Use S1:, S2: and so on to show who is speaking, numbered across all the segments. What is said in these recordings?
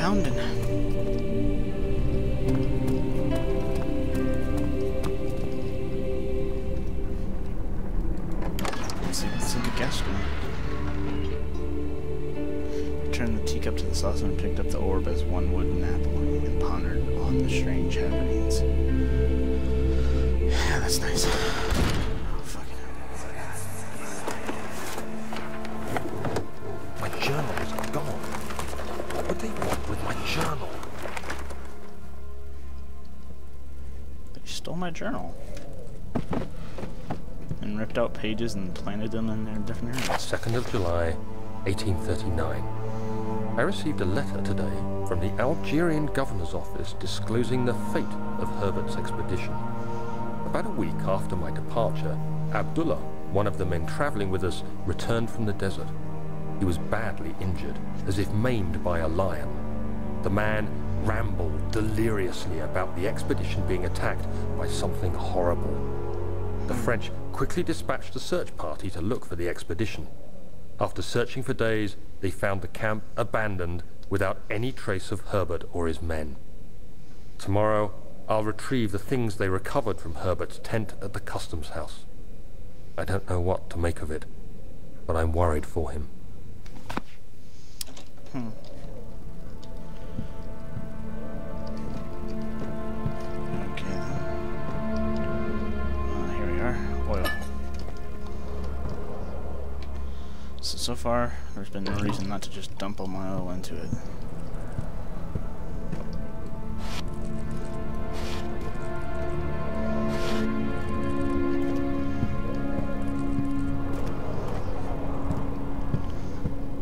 S1: pounding. Let's see what's in the guest room. Turned the teacup to the saucer and picked up the orb as one would an apple and pondered on the strange happenings. Yeah, that's nice. Oh, fucking hell.
S2: My journal is gone. What would they want with my journal?
S1: They stole my journal. And ripped out pages and planted them in their different areas.
S2: 2nd of July, 1839. I received a letter today from the Algerian governor's office disclosing the fate of Herbert's expedition. About a week after my departure, Abdullah, one of the men traveling with us, returned from the desert. He was badly injured, as if maimed by a lion. The man rambled deliriously about the expedition being attacked by something horrible. The French quickly dispatched a search party to look for the expedition. After searching for days, they found the camp abandoned without any trace of Herbert or his men. Tomorrow, I'll retrieve the things they recovered from Herbert's tent at the customs house. I don't know what to make of it, but I'm worried for him.
S1: Okay then. Here we are. Oil. So far, there's been no reason not to just dump all my oil into it.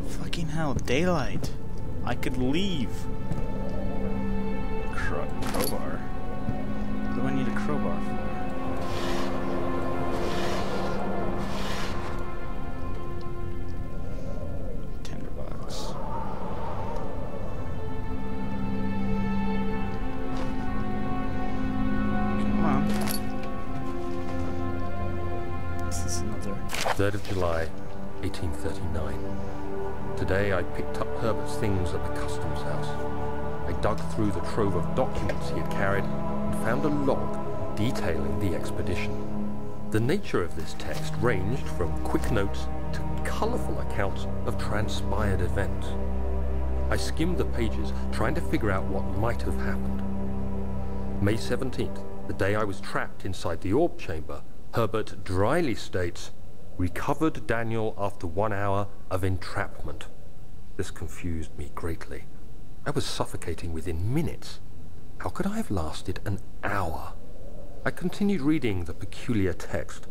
S1: Fucking hell, daylight. I could leave. Crowbar. What do I need a crowbar for? Come on. This is another
S2: 3rd of July, 1839. Today I picked up Herbert's things at the customs house. I dug through the trove of documents he had carried and found a log detailing the expedition. The nature of this text ranged from quick notes to colourful accounts of transpired events. I skimmed the pages, trying to figure out what might have happened. May 17th, the day I was trapped inside the orb chamber, Herbert dryly states, "Recovered Daniel after 1 hour of entrapment." This confused me greatly. I was suffocating within minutes. How could I have lasted an hour? I continued reading the peculiar text.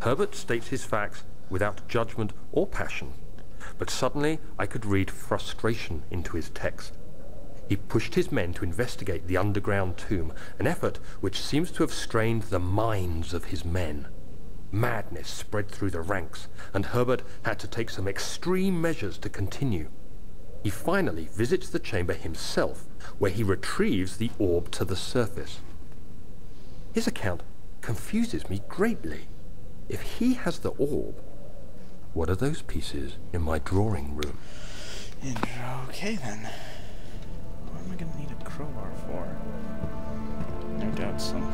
S2: Herbert states his facts without judgment or passion, but suddenly I could read frustration into his text. He pushed his men to investigate the underground tomb, an effort which seems to have strained the minds of his men. Madness spread through the ranks, and Herbert had to take some extreme measures to continue. He finally visits the chamber himself, where he retrieves the orb to the surface. His account confuses me greatly. If he has the orb, what are those pieces in my drawing room?
S1: Okay then. What am I gonna need a crowbar for? No doubt something.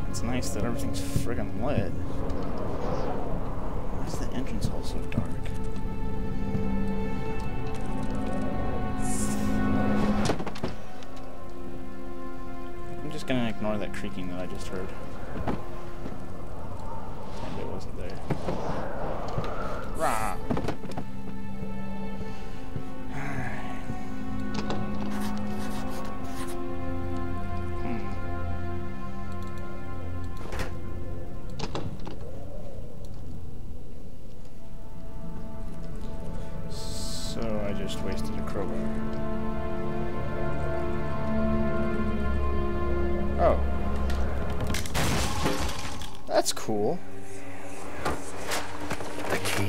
S1: It's nice that everything's friggin' lit. Why is the entrance hall so dark? I'm just gonna ignore that creaking that I just heard. And it wasn't there. Rah! So I just wasted a crowbar. Oh. That's cool.
S2: The key.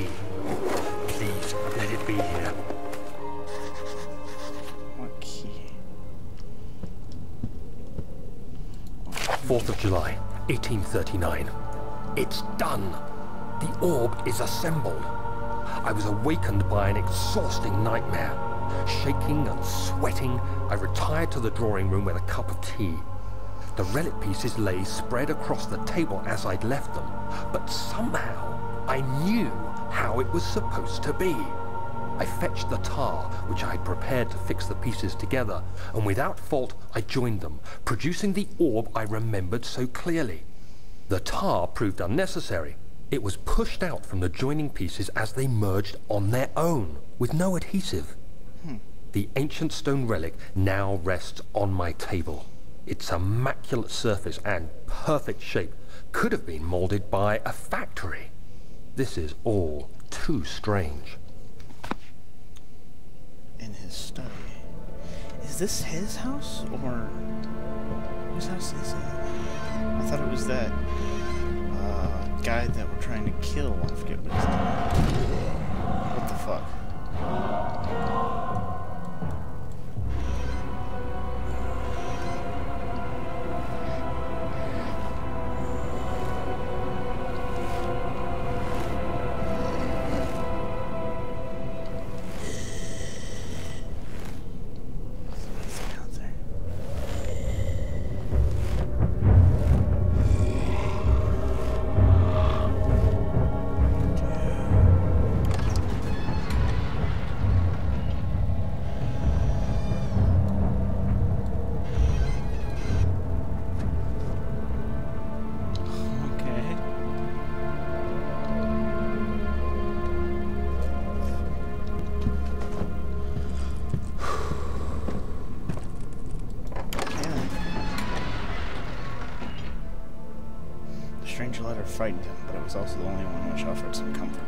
S2: 4th of July, 1839. It's done. The orb is assembled. I was awakened by an exhausting nightmare. Shaking and sweating, I retired to the drawing room with a cup of tea. The relic pieces lay spread across the table as I'd left them, but somehow I knew how it was supposed to be. I fetched the tar, which I had prepared to fix the pieces together, and without fault I joined them, producing the orb I remembered so clearly. The tar proved unnecessary. It was pushed out from the joining pieces as they merged on their own, with no adhesive. The ancient stone relic now rests on my table. Its immaculate surface and perfect shape could have been molded by a factory. This is all too strange.
S1: In his study. Is this his house, or whose house is it? I thought it was that guy that we're trying to kill. I forget what his name is. What the fuck? Strange letter frightened him, but it was also the only one which offered some comfort.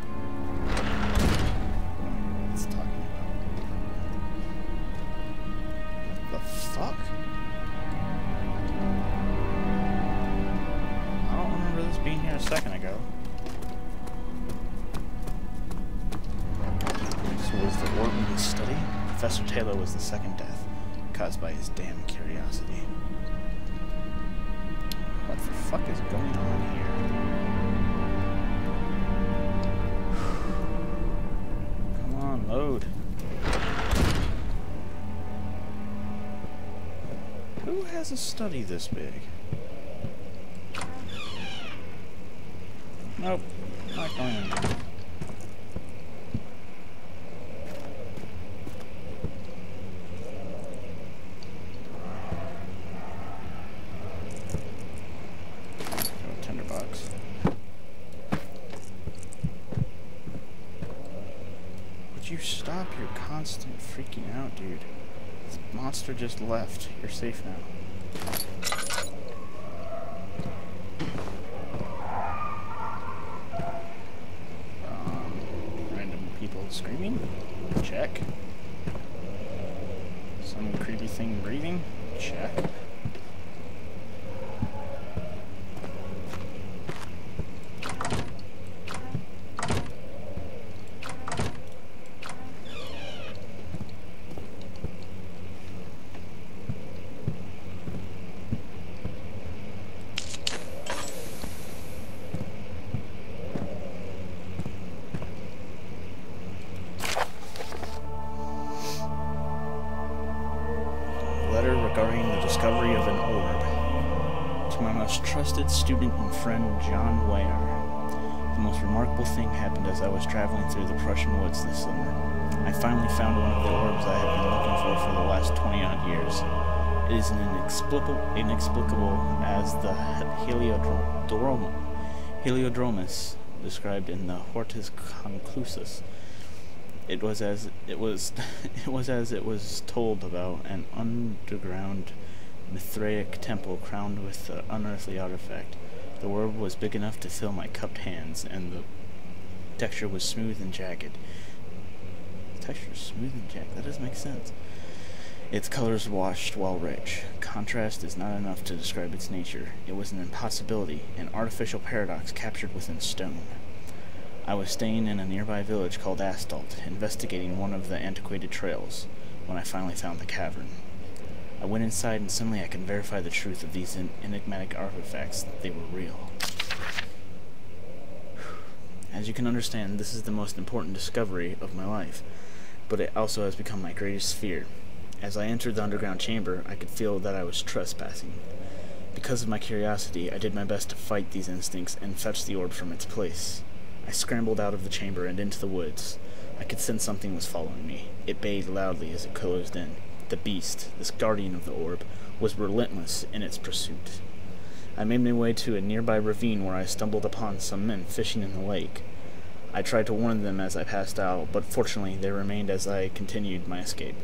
S1: What's it talking about? The fuck? I don't remember this being here a second ago. So was the orb in his study? Professor Taylor was the second death, caused by his damn curiosity. What the fuck is going on here? Come on, load. Who has a study this big? Nope, not going in there. You stop your constant freaking out, dude. This monster just left. You're safe now. Random people screaming? Check. Some creepy thing breathing? Check. Regarding the discovery of an orb. To my most trusted student and friend, John Weyer. The most remarkable thing happened as I was traveling through the Prussian woods this summer. I finally found one of the orbs I had been looking for the last 20-odd years. It is inexplicable as the Heliodromus described in the Hortus Conclusus. It was as it was told about an underground Mithraic temple crowned with an unearthly artifact. The orb was big enough to fill my cupped hands, and the texture was smooth and jagged. That doesn't make sense. Its colors washed while rich. Contrast is not enough to describe its nature. It was an impossibility, an artificial paradox captured within stone. I was staying in a nearby village called Astalt, investigating one of the antiquated trails, when I finally found the cavern. I went inside and suddenly I could verify the truth of these enigmatic artifacts. They were real. As you can understand, this is the most important discovery of my life, but it also has become my greatest fear. As I entered the underground chamber, I could feel that I was trespassing. Because of my curiosity, I did my best to fight these instincts and fetch the orb from its place. I scrambled out of the chamber and into the woods. I could sense something was following me. It bayed loudly as it closed in. The beast, this guardian of the orb, was relentless in its pursuit. I made my way to a nearby ravine where I stumbled upon some men fishing in the lake. I tried to warn them as I passed out, but fortunately they remained as I continued my escape.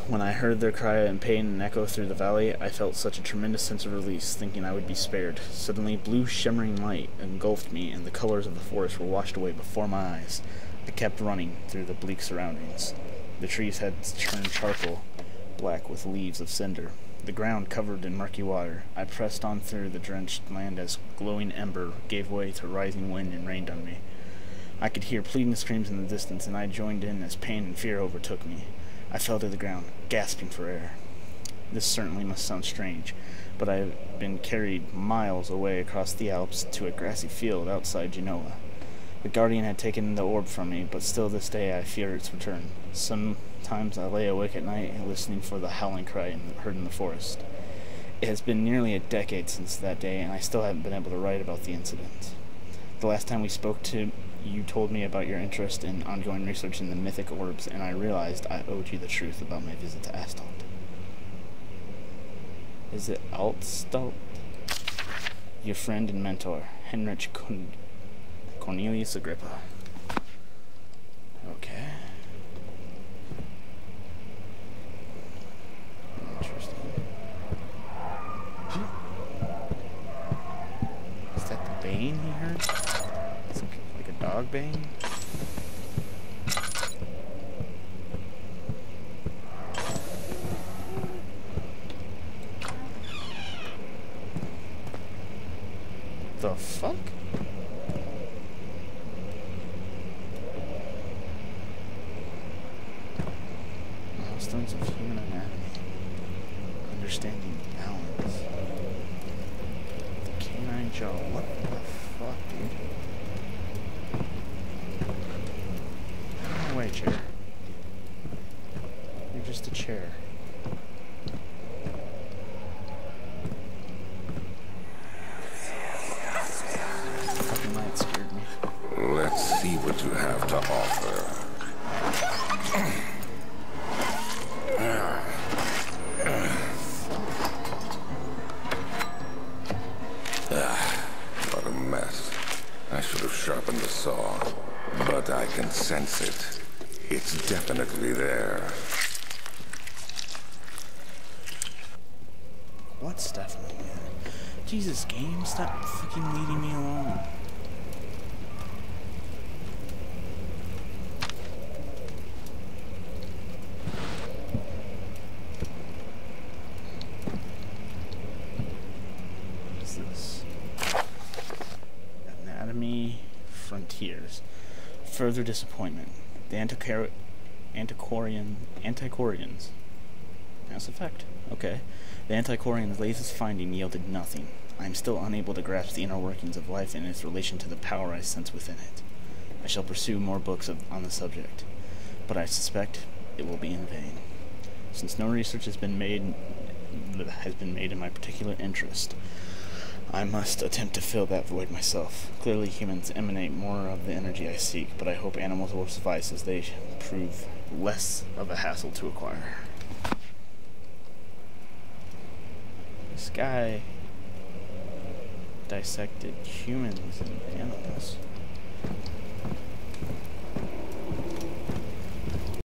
S1: When I heard their cry in pain and echo through the valley, I felt such a tremendous sense of release, thinking I would be spared. Suddenly, blue shimmering light engulfed me, and the colors of the forest were washed away before my eyes. I kept running through the bleak surroundings. The trees had turned charcoal, black with leaves of cinder. The ground covered in murky water. I pressed on through the drenched land as glowing ember gave way to rising wind and rained on me. I could hear pleading screams in the distance, and I joined in as pain and fear overtook me. I fell to the ground, gasping for air. This certainly must sound strange, but I have been carried miles away across the Alps to a grassy field outside Genoa. The guardian had taken the orb from me, but still this day I fear its return. Sometimes I lay awake at night listening for the howling cry heard in the forest. It has been nearly a decade since that day, and I still haven't been able to write about the incident. The last time we spoke you told me about your interest in ongoing research in the mythic orbs, and I realized I owed you the truth about my visit to Astalt. Is it Altstalt? Your friend and mentor, Heinrich Cornelius Agrippa. Okay. Interesting. Is that the Bane he heard? Like a dog Bane? The fuck? Milestones of human anatomy. Understanding balance. The canine jaw. What the fuck, dude? No way, chair. You're just a chair. Fucking light scared me.
S3: Let's see what you have to offer. What a mess. I should have sharpened the saw, but I can sense it. It's definitely there.
S1: What's definitely there? Jesus, game, stop fucking leading me along. Frontiers. Further disappointment. The Antiquarians. Mass Effect. Okay. The Antiquarians' latest finding yielded nothing. I am still unable to grasp the inner workings of life and its relation to the power I sense within it. I shall pursue more books on the subject, but I suspect it will be in vain. Since no research has been made in my particular interest, I must attempt to fill that void myself. Clearly humans emanate more of the energy I seek, but I hope animals will suffice as they prove less of a hassle to acquire. This guy dissected humans and animals.